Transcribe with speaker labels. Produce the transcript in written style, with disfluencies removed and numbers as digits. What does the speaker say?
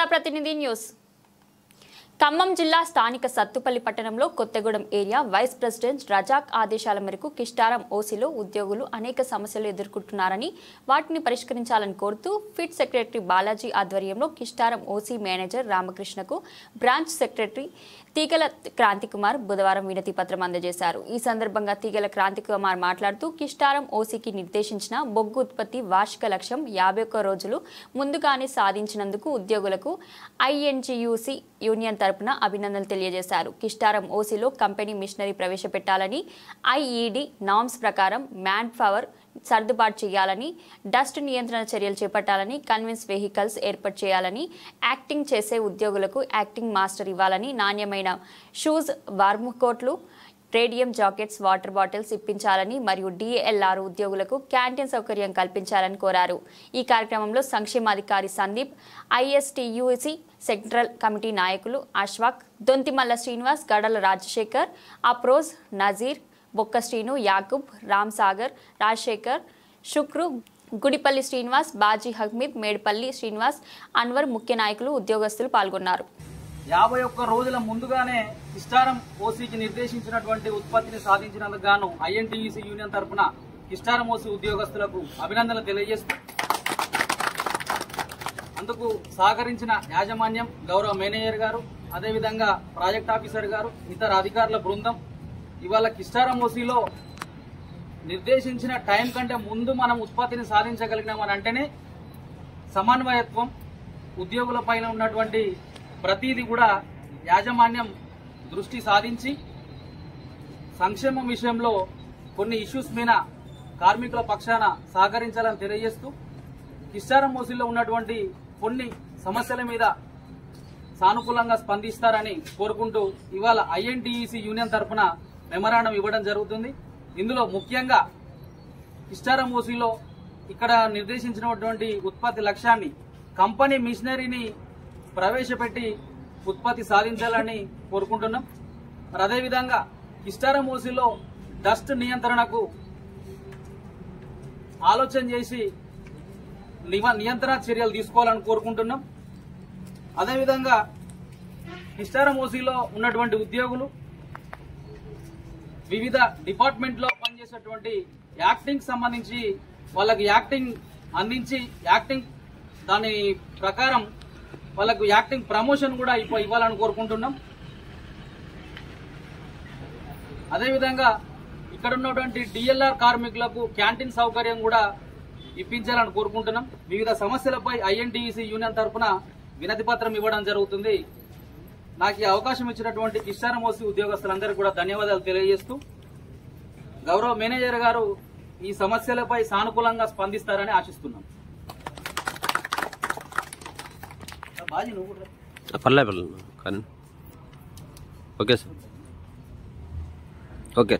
Speaker 1: ప్రజాప్రతినిధి న్యూస్ ఖమ్మం జిల్లా స్థానిక సత్తుపల్లి పట్టణంలో Kothagudem area vice president Razak ఆదేశాల మేరకు కిస్టారం ఓసీలో ఉద్యోగులు అనేక సమస్యలు ఎదుర్కొంటున్నారని వాటిని పరిష్కరించాలని కోరుతూ ఫిట్ సెక్రటరీ బాలాజీ ఆధ్వర్యంలో కిస్టారం ఓసీ మేనేజర్ రామకృష్ణకు బ్రాంచ్ సెక్రటరీ తీగల క్రాంతికుమార్ బుధవారం వినతి పత్రం అందజేశారు। ఈ సందర్భంగా తీగల క్రాంతికుమార్ మాట్లాడుతూ కిస్టారం ఓసీకి నిర్దేశించిన బొగ్గు ఉత్పత్తి వార్షిక లక్ష్యం 51 రోజులు ముందుగానే సాధించినందుకు ఉద్యోగులకు ఐఎన్జియూసీ యూనియన్ తరపున అభినందనలు తెలియజేశారు। కిస్టారం ఓసీలో కంపెనీ మిషనరీ ప్రవేశపెట్టాలని, ఐఈడి నార్మ్స్ ప్రకారం మ్యాన్ పవర్ సర్దుబాటు చేయాలని, డస్ట్ నియంత్రణ చర్యలు చేపట్టాలని, కన్వెన్స్ వెహికల్స్ ఏర్పాటు చేయాలని, యాక్టింగ్ చేసే ఉద్యోగులకు యాక్టింగ్ మాస్టర్ ఇవ్వాలని, నాణ్యమైన షూస్, వార్మ్ కోట్లు, రేడియం జాకెట్స్, వాటర్ బాటిల్స్ ఇప్పించాలని మరియు డిఎల్ఆర్ ఉద్యోగులకు క్యాంటీన్ సౌకర్యం కల్పించాలని కోరారు। ఈ కార్యక్రమంలో సంక్షేమాధికారి సందీప్, ఐఎస్టీయూసీ సెంట్రల్ కమిటీ నాయకులు అశ్వాక్, దొంతిమల్ల శ్రీనివాస్, గడల రాజశేఖర్, అప్రోజ్, నజీర్, బొక్క శ్రీను, యాకూబ్, రామ్ సాగర్, రాజశేఖర్, శుక్రు, గుడిపల్లి శ్రీనివాస్, బాజీ హమీద్, మేడ్పల్లి శ్రీనివాస్, అన్వర్ ముఖ్య నాయకులు, ఉద్యోగస్తులు పాల్గొన్నారు।
Speaker 2: 51 రోజుల ముందుగానే కిస్టారం ఓసీకి నిర్దేశించినటువంటి ఉత్పత్తిని సాధించినందుకు గాను ఐఎన్టీయూసీ యూనియన్ తరఫున కిస్టారం ఓసీ ఉద్యోగస్తులకు అభినందనలు తెలియజేస్తూ అందుకు సహకరించిన యాజమాన్యం, గౌరవ మేనేజర్ గారు, అదేవిధంగా ప్రాజెక్ట్ ఆఫీసర్ గారు, ఇతర అధికారుల బృందం ఇవాళ కిస్టారం ఓసీలో నిర్దేశించిన టైం కంటే ముందు మనం ఉత్పత్తిని సాధించగలిగినామని అంటేనే సమన్వయత్వం, ఉద్యోగుల పైన ఉన్నటువంటి ప్రతిదీ కూడా యాజమాన్యం దృష్టి సాధించి సంక్షేమం విషయంలో కొన్ని ఇష్యూస్ మీద కార్మికుల పక్షాన సహకరించాలని తెలియజేస్తూ కిస్టారం ఓసీలో ఉన్నటువంటి కొన్ని సమస్యల మీద సానుకూలంగా స్పందిస్తారని కోరుకుంటూ ఇవాళ ఐఎన్టీయూసీ యూనియన్ తరఫున మెమరాండం ఇవ్వడం జరుగుతుంది। ఇందులో ముఖ్యంగా కిస్టారం ఓసీలో ఇక్కడ నిర్దేశించినటువంటి ఉత్పత్తి లక్ష్యాన్ని కంపెనీ మిషనరీని ప్రవేశపెట్టి ఉత్పత్తి సాధించాలని కోరుకుంటున్నాం। మరి అదేవిధంగా కిస్టారం ఓసీలో డస్ట్ నియంత్రణకు ఆలోచన చేసి నియంత్రణ చర్యలు తీసుకోవాలని కోరుకుంటున్నాం। అదేవిధంగా కిస్టారం ఓసీలో ఉన్నటువంటి ఉద్యోగులు వివిధ డిపార్ట్మెంట్ లో పనిచేసేటువంటి యాక్టింగ్ సంబంధించి వాళ్ళకి యాక్టింగ్ అందించి యాక్టింగ్ దాని ప్రకారం వాళ్ళకు యాక్టింగ్ ప్రమోషన్ కూడా ఇవ్వాలని కోరుకుంటున్నాం। అదేవిధంగా ఇక్కడ ఉన్నటువంటి డిఎల్ఆర్ కార్మికులకు క్యాంటీన్ సౌకర్యం కూడా ఇప్పించాలని కోరుకుంటున్నాం। వివిధ సమస్యలపై ఐఎన్టీయూసీ యూనియన్ తరఫున వినతి పత్రం ఇవ్వడం జరుగుతుంది। నాకు ఈ అవకాశం ఇచ్చినటువంటి కిస్టారం ఓసీ ఉద్యోగస్తులందరికీ కూడా ధన్యవాదాలు తెలియజేస్తూ గౌరవ మేనేజర్ గారు ఈ సమస్యలపై సానుకూలంగా స్పందిస్తారని ఆశిస్తున్నాం।
Speaker 3: పర్లేదు ఓకే సార్ ఓకే।